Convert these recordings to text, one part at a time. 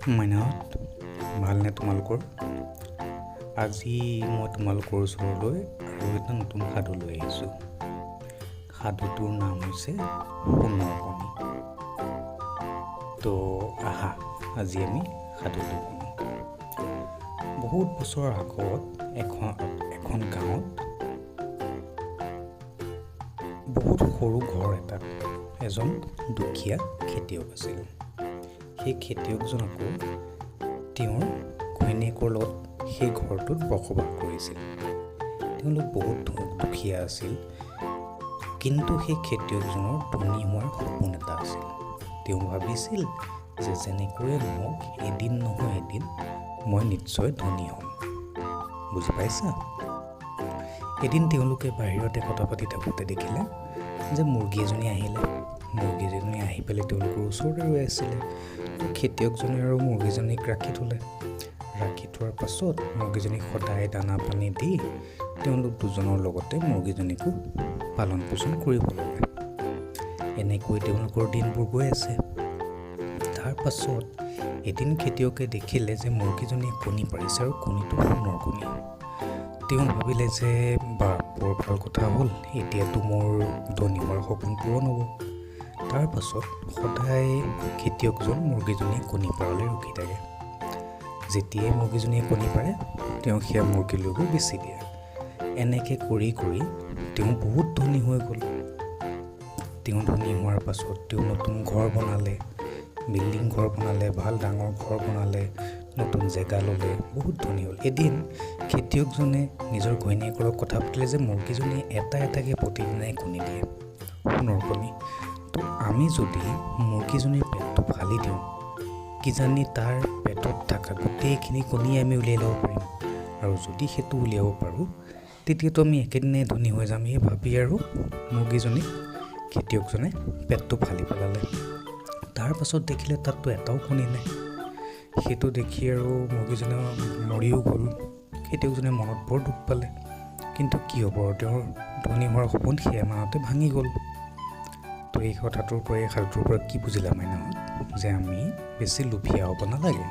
মাইনাহঁত ভালনে তোমালোকৰ? আজি মই তোমালোকৰ ওচৰলৈ আৰু এটা নতুন সাধু লৈ আহিছোঁ। সাধুটোৰ নাম হৈছে সোণৰ কণী। তো আহা, আজি আমি সাধুটো শুনো। বহুত বছৰ আগত এখন গাঁৱত বহুত সৰু ঘৰ এটাত এজন দুখীয়া খেতিয়ক আছিল। সেই খেতিয়কজনকো তেওঁৰ ঘৈণীয়েকৰ লগত সেই ঘৰটোত বসবাস কৰিছিল। তেওঁলোক বহুত দুখীয়া আছিল, কিন্তু সেই খেতিয়কজনৰ ধনী হোৱাৰ সপোন এটা আছিল। তেওঁ ভাবিছিল যে যেনেকৈয়ে নহওক এদিন নহয় এদিন মই নিশ্চয় ধনী হ'ম। বুজি পাইছা? এদিন তেওঁলোকে বাহিৰতে কথা পাতি থাকোঁতে দেখিলে যে মুৰ্গী এজনী আহিলে। মুৰ্গীজনী আহি পেলাই তেওঁলোকৰ ওচৰতে ৰৈ আছিলে। তো খেতিয়কজনে আৰু মুৰ্গীজনীক ৰাখি থ'লে। ৰাখি থোৱাৰ পাছত মুৰ্গীজনীক সদায় দানা পানী দি তেওঁলোক দুজনৰ লগতে মুৰ্গীজনীকো পালন পোষণ কৰিব লাগে। এনেকৈ তেওঁলোকৰ দিনবোৰ গৈ আছে। তাৰ পাছত এদিন খেতিয়কে দেখিলে যে মুৰ্গীজনীয়ে কণী পাৰিছে আৰু কণীটো সোণৰ কণী। তেওঁ ভাবিলে যে বৰ ভাল কথা হ'ল, এতিয়াতো মোৰ ধনী হোৱাৰ সপোন পূৰণ হ'ব। তাৰ পাছত সদায় খেতিয়কজন মুৰ্গীজনীয়ে কণী পাৰলৈ ৰখি থাকে। যেতিয়াই মুৰ্গীজনীয়ে কণী পাৰে তেওঁ সেয়া মুৰ্গী লৈ গৈ বেচি দিয়ে। এনেকৈ কৰি কৰি তেওঁ বহুত ধনী হৈ গ'ল। তেওঁ ধনী হোৱাৰ পাছত তেওঁ নতুন ঘৰ বনালে, বিল্ডিং ঘৰ বনালে, ভাল ডাঙৰ ঘৰ বনালে, নতুন জেগা ল'লে, বহুত ধনী হ'ল। এদিন খেতিয়কজনে নিজৰ ঘৈণীয়েকৰ লগত কথা পাতিলে যে মুৰ্গীজনীয়ে এটা এটাকৈ প্ৰতিদিনাই কণী দিয়ে, সোণৰ কণী। তো আমি যদি মুৰ্গীজনীৰ পেটটো ফালি দিওঁ, কিজানি তাৰ পেটত থকা গোটেইখিনি কণী আমি উলিয়াই ল'ব পাৰিম। আৰু যদি সেইটো উলিয়াব পাৰোঁ তেতিয়াতো আমি একেদিনাই ধনী হৈ যাম। এই ভাবি আৰু মুৰ্গীজনীক খেতিয়কজনে পেটটো ফালি পেলালে। তাৰ পাছত দেখিলে তাততো এটাও কণী নাই। সেইটো দেখি আৰু মুৰ্গীজনী মৰিও গ'ল। খেতিয়কজনে মনত বৰ দুখ পালে, কিন্তু কি হ'ব, তেওঁৰ ধনী হোৱাৰ সপোন সেই এমাহতে ভাঙি গ'ল। তো এই সাধুটোৰ পৰা কি বুজিলা মাইনাহঁত? যে আমি বেছি লোভীয়া হ'ব নালাগে।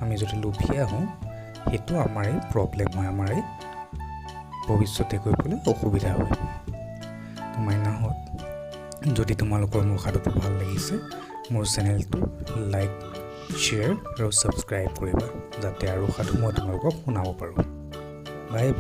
আমি যদি লোভীয়া হওঁ সেইটো আমাৰে প্ৰব্লেম হয়, আমাৰে ভৱিষ্যতে গৈ পেলাই অসুবিধা হয়। তো মাইনাহঁত, যদি তোমালোকৰ মোৰ সাধুটো ভাল লাগিছে, মোৰ চেনেলটো লাইক, শ্বেয়াৰ আৰু ছাবস্ক্ৰাইব কৰিবা, যাতে আৰু সাধু মই তোমালোকক শুনাব পাৰোঁ। Bye bye.